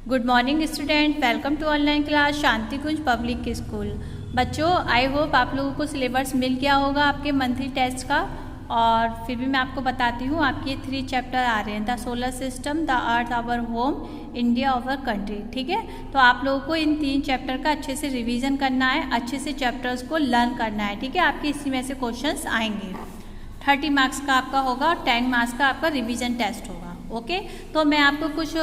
Good morning student, welcome to online class Shanti Kunj public school. बच्चों, I hope आप लोगों को सिलेबस मिल गया होगा आपके मंथली टेस्ट का। और फिर भी मैं आपको बताती हूँ, आपके 3 चैप्टर आ रहे हैं, the solar system, the earth our home, India our country. ठीक है, तो आप लोगों को इन 3 चैप्टर का अच्छे से रिवीजन करना है, अच्छे से चैप्टर्स को लर्न करना है। ठीक है, आपके इसी में से क्वेश्चंस आएंगे। 30 मार्क्स का आपका होगा और 10 मार्क्स का आपका रिवीजन टेस्ट होगा। ओके, तो मैं आपको कुछ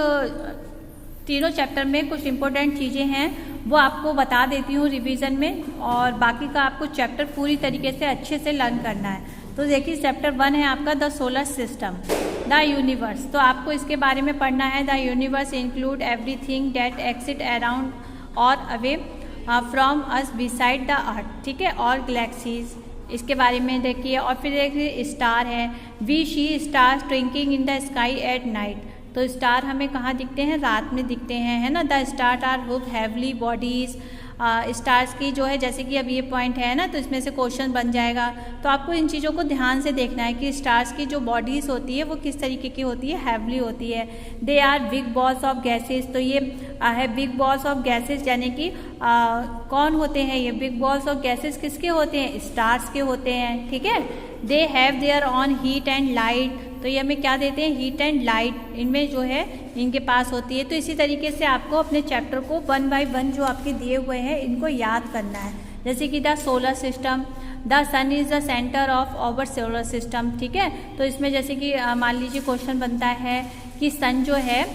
तीनों चैप्टर में कुछ इंपॉर्टेंट चीज़ें हैं वो आपको बता देती हूँ रिवीजन में, और बाकी का आपको चैप्टर पूरी तरीके से अच्छे से लर्न करना है। तो देखिए, चैप्टर 1 है आपका the solar system, the universe. तो आपको इसके बारे में पढ़ना है। The universe include everything that exist around और away from us beside the earth. ठीक है, और गैलेक्सीज, इसके बारे में देखिए। और फिर देखिए स्टार है, we see stars twinkling in the sky at night. तो स्टार हमें कहाँ दिखते हैं? रात में दिखते हैं, है ना। The star are huge heavenly bodies. Stars की जो है, जैसे कि अब ये पॉइंट है ना, तो इसमें से क्वेश्चन बन जाएगा। तो आपको इन चीज़ों को ध्यान से देखना है कि स्टार्स की जो बॉडीज़ होती है वो किस तरीके की होती है, हैवली होती है। They are big balls of gases. तो ये है बिग बॉल्स ऑफ गैसेस, यानी कि कौन होते हैं ये बिग बॉल्स ऑफ गैसेस? किसके होते हैं? स्टार्स के होते हैं। ठीक है, they have their on heat and light. तो ये हमें क्या देते हैं? हीट एंड लाइट, इनमें जो है इनके पास होती है। तो इसी तरीके से आपको अपने चैप्टर को 1 बाय 1 जो आपके दिए हुए हैं इनको याद करना है। जैसे कि the solar system, the sun is the centre of our solar system. ठीक है, तो इसमें जैसे कि मान लीजिए क्वेश्चन बनता है कि सन जो है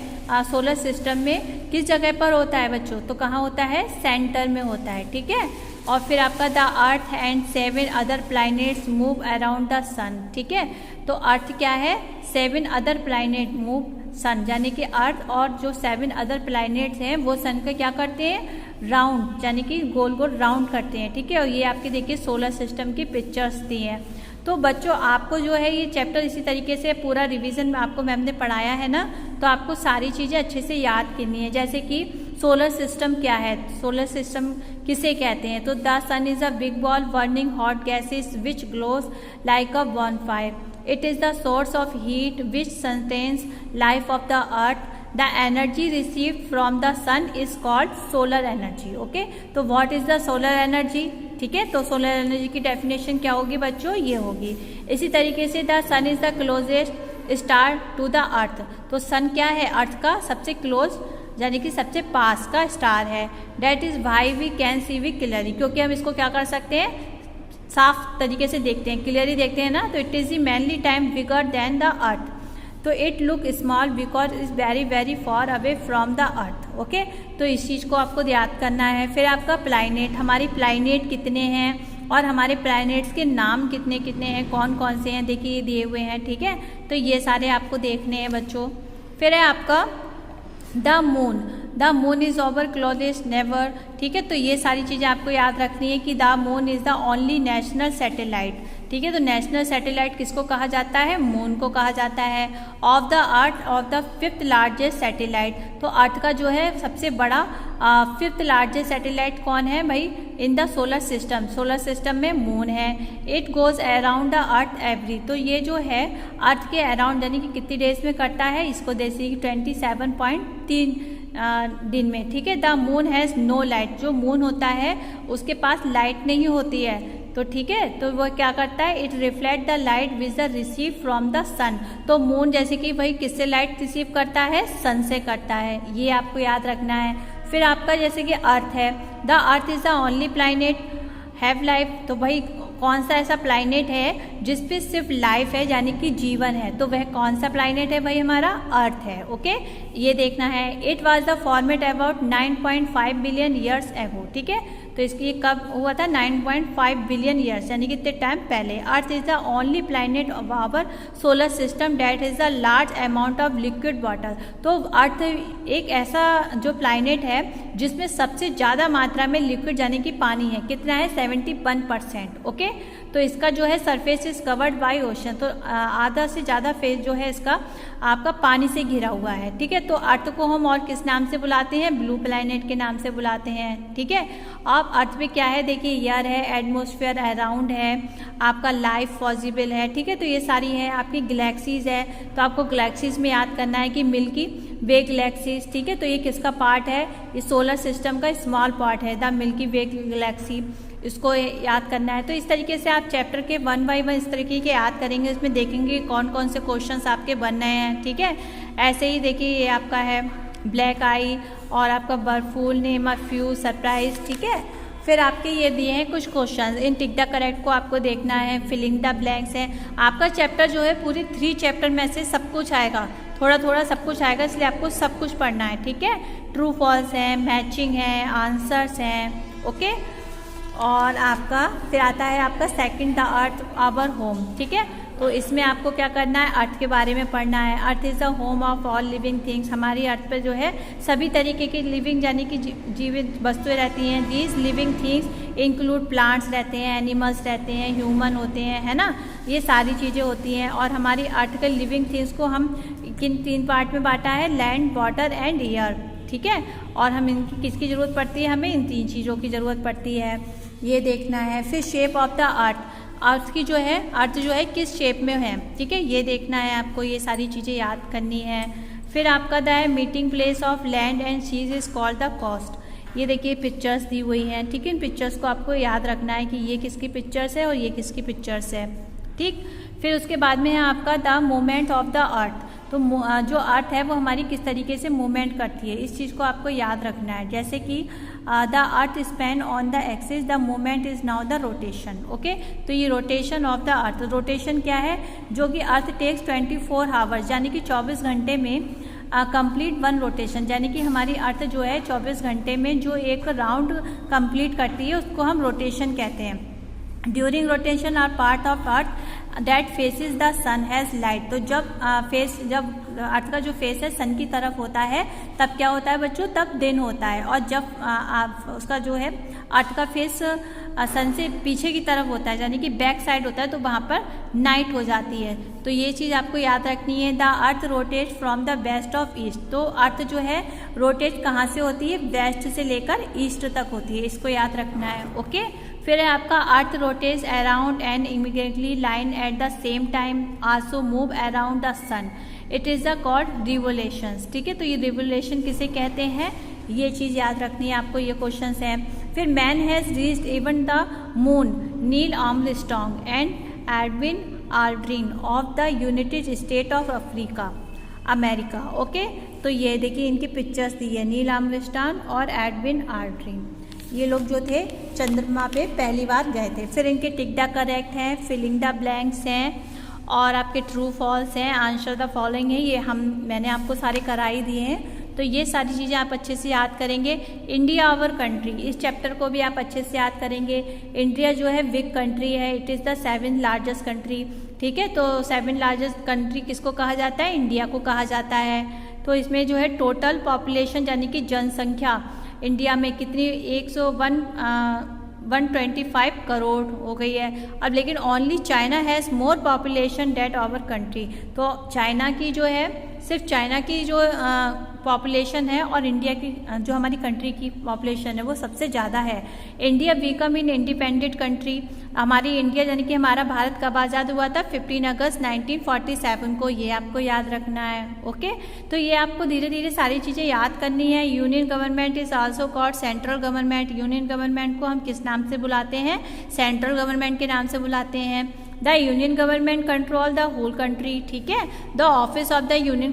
सोलर सिस्टम में किस जगह पर होता है बच्चों? तो कहाँ होता है? सेंटर में होता है। ठीक है, और फिर आपका the earth and 7 other planets move around the sun. ठीक है, तो अर्थ क्या है? 7 अदर प्लैनेट मूव सन, यानी कि अर्थ और जो 7 अदर प्लैनेट्स हैं वो सन का क्या करते हैं? राउंड, यानी कि गोल गोल राउंड करते हैं। ठीक है, और ये आपके देखिए सोलर सिस्टम की पिक्चर्स दी हैं। तो बच्चों, आपको जो है ये चैप्टर इसी तरीके से पूरा रिवीजन में आपको मैम ने पढ़ाया है ना, तो आपको सारी चीज़ें अच्छे से याद करनी है। जैसे कि सोलर सिस्टम क्या है, सोलर सिस्टम किसे कहते हैं? तो the sun is a big ball burning hot gases which glows like a bonfire. It is the source of heat which sustains life of the earth. The energy received from the sun is called solar energy. Okay, तो what is the solar energy? ठीक है, तो solar energy की definition क्या होगी बच्चों? ये होगी। इसी तरीके से the sun is the closest star to the earth. तो सन क्या है? अर्थ का सबसे क्लोज, यानी कि सबसे पास का स्टार है। That is why we can see we clearly, क्योंकि हम इसको क्या कर सकते हैं? साफ तरीके से देखते हैं, क्लियरली देखते हैं ना। तो it is the many time bigger than the earth. तो it look small because is very very far away from the earth. Okay, तो इस चीज़ को आपको याद करना है। फिर आपका प्लैनेट, हमारी प्लैनेट कितने हैं और हमारे प्लैनेट्स के नाम कितने कितने हैं, कौन कौन से हैं, देखिए ये दिए हुए हैं। ठीक है, तो ये सारे आपको देखने हैं बच्चों। फिर है आपका the moon. The moon is over closest never. ठीक है, तो ये सारी चीज़ें आपको याद रखनी है कि the moon is the only national satellite. ठीक है, तो नेशनल सैटेलाइट किसको कहा जाता है? मून को कहा जाता है। Of the earth of the 5th largest satellite. तो अर्थ का जो है सबसे बड़ा 5th लार्जेस्ट सैटेलाइट कौन है भाई? In the solar system, solar system में मून है। It goes around the earth every. तो ये जो है अर्थ के अराउंड, यानी कि कितनी डेज में करता है इसको? जैसे 27.3 दिन में। ठीक है, the moon has no light. जो मून होता है उसके पास लाइट नहीं होती है। तो ठीक है, तो वह क्या करता है? It reflect the light which the receive from the sun. तो मून जैसे कि भाई किससे लाइट रिसीव करता है? सन से करता है, ये आपको याद रखना है। फिर आपका जैसे कि अर्थ है, the earth is the only planet have life. तो भाई कौन सा ऐसा प्लैनेट है जिस पे सिर्फ लाइफ है, यानी कि जीवन है? तो वह कौन सा प्लैनेट है भाई? हमारा अर्थ है। ओके, ये देखना है। It was the format about 9.5 billion years ago. ठीक है, तो इसकी ये कब हुआ था? 9.5 बिलियन ईयर्स, यानी कि इतने टाइम पहले। Earth is the only planet of our solar system that is the large amount of liquid water. तो अर्थ एक ऐसा जो प्लैनेट है जिसमें सबसे ज़्यादा मात्रा में लिक्विड, यानी कि पानी है। कितना है? 71%। ओके, तो इसका जो है surface is covered by ocean. तो आधा से ज़्यादा फेस जो है इसका आपका पानी से घिरा हुआ है। ठीक है, तो अर्थ को हम और किस नाम से बुलाते हैं? ब्लू प्लैनेट के नाम से बुलाते हैं। ठीक है, अब अर्थ पे क्या है? देखिए एयर है, एटमॉस्फेयर अराउंड है, आपका लाइफ पॉसिबल है। ठीक है, तो ये सारी है। आपकी गैलेक्सीज है, तो आपको गैलेक्सीज में याद करना है कि मिल्की वे गैलेक्सीज, ठीक है। तो ये किसका पार्ट है, ये सोलर सिस्टम का स्मॉल पार्ट है, द मिल्की वे गैलेक्सी, इसको याद करना है। तो इस तरीके से आप चैप्टर के 1 बाय 1 इस तरीके के याद करेंगे, इसमें देखेंगे कौन कौन से क्वेश्चंस आपके बन रहे हैं, ठीक है। ऐसे ही देखिए ये आपका है ब्लैक आई और आपका बर्फूल, नेम अ फ्यू, सरप्राइज, ठीक है। फिर आपके ये दिए हैं कुछ questions, in tick the correct को आपको देखना है, फिलिंग द ब्लैंक्स है। आपका चैप्टर जो है पूरी 3 चैप्टर में से सब कुछ आएगा, थोड़ा थोड़ा सब कुछ आएगा, इसलिए आपको सब कुछ पढ़ना है, ठीक है। ट्रू फॉल्स है, मैचिंग है, आंसर्स हैं, ओके। और आपका फिर आता है आपका second, the earth our home, ठीक है। तो इसमें आपको क्या करना है, अर्थ के बारे में पढ़ना है। Earth is the home of all living things, हमारी अर्थ पे जो है सभी तरीके की लिविंग यानी कि जीवित वस्तुएं रहती हैं। These living things include plants रहते हैं, एनिमल्स रहते हैं, ह्यूमन होते हैं, है ना, ये सारी चीज़ें होती हैं। और हमारी अर्थ के लिविंग थिंग्स को हम किन 3 पार्ट में बांटा है, लैंड, वाटर एंड एयर, ठीक है। और हम इनकी किसकी ज़रूरत पड़ती है, हमें इन 3 चीज़ों की ज़रूरत पड़ती है, ये देखना है। फिर शेप ऑफ द अर्थ, अर्थ की जो है, अर्थ जो है किस शेप में है, ठीक है, ये देखना है आपको, ये सारी चीज़ें याद करनी है। फिर आपका the meeting place of land and seas is called the coast, ये देखिए पिक्चर्स दी हुई हैं, ठीक है। इन पिक्चर्स को आपको याद रखना है कि ये किसकी पिक्चर्स है और ये किसकी पिक्चर्स है, ठीक। फिर उसके बाद में है आपका the movement of the earth, तो जो अर्थ है वो हमारी किस तरीके से मूवमेंट करती है, इस चीज़ को आपको याद रखना है। जैसे कि the earth Spain on the axis, the movement is now the rotation, okay. तो ये rotation of the earth, rotation क्या है, जो कि अर्थ टेक्स 24 आवर्स यानी कि 24 घंटे में कंप्लीट 1 रोटेशन, यानी कि हमारी अर्थ जो है 24 घंटे में जो एक राउंड कंप्लीट करती है उसको हम रोटेशन कहते हैं। During rotation our part of earth that faces the sun has light, तो जब अर्थ का जो फेस है सन की तरफ होता है तब क्या होता है बच्चों, तब दिन होता है। और जब उसका जो है अर्थ का फेस सन से पीछे की तरफ होता है यानी कि बैक साइड होता है तो वहाँ पर नाइट हो जाती है। तो ये चीज़ आपको याद रखनी है। The earth rotate from the west of east, तो अर्थ जो है रोटेट कहाँ से होती है, वेस्ट से लेकर ईस्ट तक होती है, इसको याद रखना है, ओके। फिर है आपका earth rotates around and immediately line at the same time also move around the sun, it is the called revolutions, ठीक है। तो ये रिवोल्यूशन किसे कहते हैं, ये चीज़ याद रखनी है आपको, ये क्वेश्चंस हैं। फिर man has reached even the moon, Neil Armstrong and Edwin Aldrin of the United state of America, okay. तो ये देखिए इनकी पिक्चर्स दी है, नील आर्मस्ट्रॉन्ग और एडविन आल्ड्रिन, ये लोग जो थे चंद्रमा पे पहली बार गए थे। फिर इनके टिक द करेक्ट हैं, फिलिंग द ब्लैंक्स हैं और आपके ट्रू फॉल्स हैं, आंसर द फॉलोइंग है, ये मैंने आपको सारे करा ही दिए हैं। तो ये सारी चीज़ें आप अच्छे से याद करेंगे। इंडिया आवर कंट्री, इस चैप्टर को भी आप अच्छे से याद करेंगे। इंडिया जो है बिग कंट्री है, it is the 7th largest country, ठीक है। तो 7th लार्जेस्ट कंट्री किसको कहा जाता है, इंडिया को कहा जाता है। तो इसमें जो है टोटल पॉपुलेशन यानी कि जनसंख्या इंडिया में कितनी 125 करोड़ हो गई है अब। लेकिन only China has more population than our country, तो चाइना की जो है सिर्फ चाइना की जो पॉपुलेशन है और इंडिया की जो हमारी कंट्री की पॉपुलेशन है वो सबसे ज़्यादा है। India become in independent country, हमारी इंडिया यानी कि हमारा भारत कब आज़ाद हुआ था, 15 अगस्त 1947 को, ये आपको याद रखना है, ओके। तो ये आपको धीरे धीरे सारी चीज़ें याद करनी है। Union government is also called central government, union government को हम किस नाम से बुलाते हैं, सेंट्रल गवर्नमेंट के नाम से बुलाते हैं। The union government control the whole country, ठीक है। The office of the union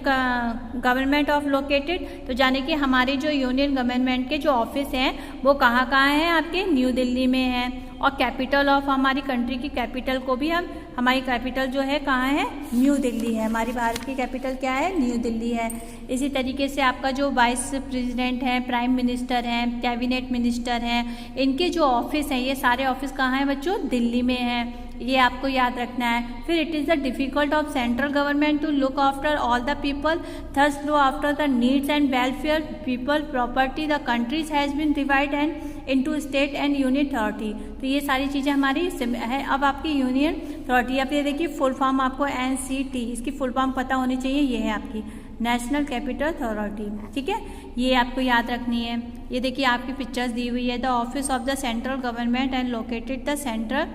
government of located, तो जाने कि हमारे जो यूनियन गवर्नमेंट के जो ऑफिस हैं वो कहाँ कहाँ हैं आपके, न्यू दिल्ली में हैं। और कैपिटल ऑफ हमारी कंट्री की कैपिटल को भी हमारी कैपिटल जो है कहाँ है, न्यू दिल्ली है। हमारी भारत की कैपिटल क्या है, न्यू दिल्ली है। इसी तरीके से आपका जो वाइस प्रेसिडेंट हैं, प्राइम मिनिस्टर हैं, कैबिनेट मिनिस्टर हैं, इनके जो ऑफिस हैं ये सारे ऑफिस कहाँ हैं बच्चों, दिल्ली में हैं, ये आपको याद रखना है। फिर it is the difficult of central government to look after all the people, thus low after the needs and welfare people property, the countries has been divide and into state and union authority. तो ये सारी चीज़ें हमारी है। अब आपकी union authority, आप ये देखिए फुल फॉर्म आपको NCT, इसकी फुल फॉर्म पता होनी चाहिए, ये है आपकी नेशनल कैपिटल अथॉरिटी, ठीक है। ये आपको याद रखनी है। ये देखिए आपकी पिक्चर्स दी हुई है। The office of the central government and located the central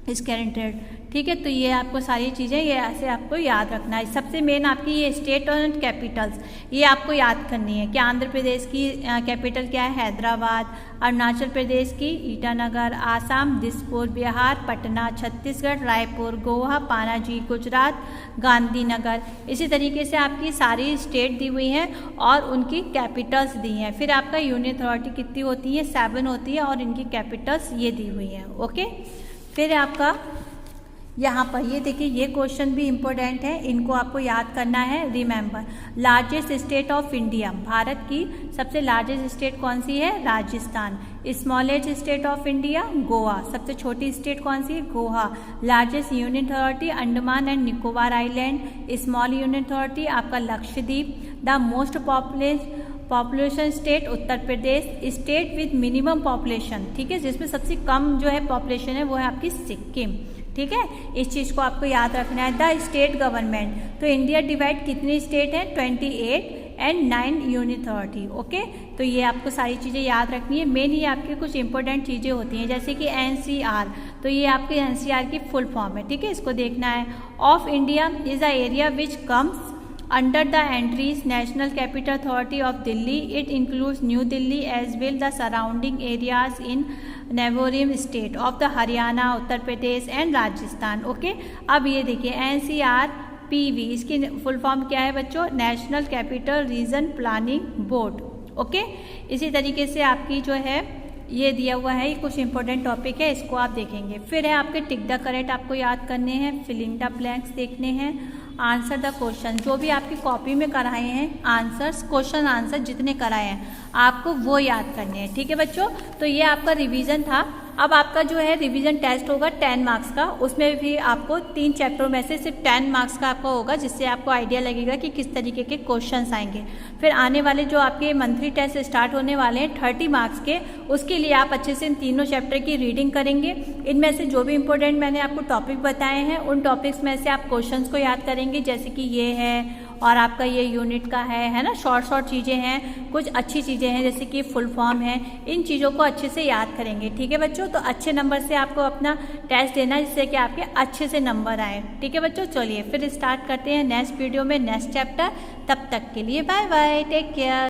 is कैरेंटेड, ठीक है। तो ये आपको सारी चीज़ें ये ऐसे आपको याद रखना है। सबसे मेन आपकी ये स्टेट और कैपिटल्स ये आपको याद करनी है कि आंध्र प्रदेश की कैपिटल क्या है, हैदराबाद, अरुणाचल प्रदेश की ईटानगर, आसाम दिसपुर, बिहार पटना, छत्तीसगढ़ रायपुर, गोवा पणजी, गुजरात गांधीनगर। इसी तरीके से आपकी सारी स्टेट दी हुई हैं और उनकी कैपिटल्स दी हैं। फिर आपका यूनियन अथॉरिटी कितनी होती है, 7 होती है और इनकी कैपिटल्स ये दी हुई हैं। ओके, फिर आपका यहाँ पर ये देखिए, ये क्वेश्चन भी इम्पोर्टेंट है, इनको आपको याद करना है। Remember, largest state of India, Bharat की सबसे लार्जेस्ट स्टेट कौन सी है, Rajasthan. Smallest state of India, Goa, सबसे छोटी स्टेट कौन सी है, Goa. Largest union authority, Andaman and Nicobar island. Small union authority आपका Lakshadweep. The most population state, Uttar Pradesh. State with minimum population, ठीक है, जिसमें सबसे कम जो है पॉपुलेशन है वो है आपकी सिक्किम। ठीक है, इस चीज़ को आपको याद रखना है। द स्टेट गवर्नमेंट, तो इंडिया डिवाइड कितनी स्टेट है, 28 एंड 9 यूनियन अथॉरिटी। ओके, तो ये आपको सारी चीज़ें याद रखनी है। मेन ये आपकी कुछ इंपॉर्टेंट चीज़ें होती हैं जैसे कि NCR, तो ये आपके NCR की फुल फॉर्म है। ठीक है, इसको देखना है। Of India is a area which comes under the entries National Capital Authority of Delhi. It includes New Delhi as well the surrounding areas in neighboring state of the Haryana, Uttar Pradesh and Rajasthan. Okay, अब ये देखिए NCRPV, इसकी full form क्या है बच्चों, national capital region planning board. Okay, इसी तरीके से आपकी जो है ये दिया हुआ है, ये कुछ इंपॉर्टेंट टॉपिक है, इसको आप देखेंगे। फिर है आपके टिक द करेक्ट आपको याद करने हैं, फिलिंग द ब्लैंक्स देखने हैं, आंसर द क्वेश्चन, जो भी आपकी कॉपी में कराए हैं आंसर्स, क्वेश्चन आंसर जितने कराए हैं आपको वो याद करने हैं। ठीक है बच्चों, तो ये आपका रिवीजन था। अब आपका जो है रिवीजन टेस्ट होगा 10 मार्क्स का, उसमें भी आपको 3 चैप्टरों में से सिर्फ 10 मार्क्स का आपका होगा, जिससे आपको आइडिया लगेगा कि किस तरीके के क्वेश्चंस आएंगे। फिर आने वाले जो आपके मंथली टेस्ट स्टार्ट होने वाले हैं 30 मार्क्स के, उसके लिए आप अच्छे से इन तीनों चैप्टर की रीडिंग करेंगे। इनमें से जो भी इंपॉर्टेंट मैंने आपको टॉपिक बताए हैं उन टॉपिक्स में से आप क्वेश्चंस को याद करेंगे, जैसे कि ये है और आपका ये यूनिट का है ना, शॉर्ट चीज़ें हैं, कुछ अच्छी चीज़ें हैं जैसे कि फुल फॉर्म है, इन चीज़ों को अच्छे से याद करेंगे। ठीक है बच्चों, तो अच्छे नंबर से आपको अपना टेस्ट देना है जिससे कि आपके अच्छे से नंबर आए। ठीक है बच्चों, चलिए फिर स्टार्ट करते हैं नेक्स्ट वीडियो में नेक्स्ट चैप्टर। तब तक के लिए बाय बाय, टेक केयर।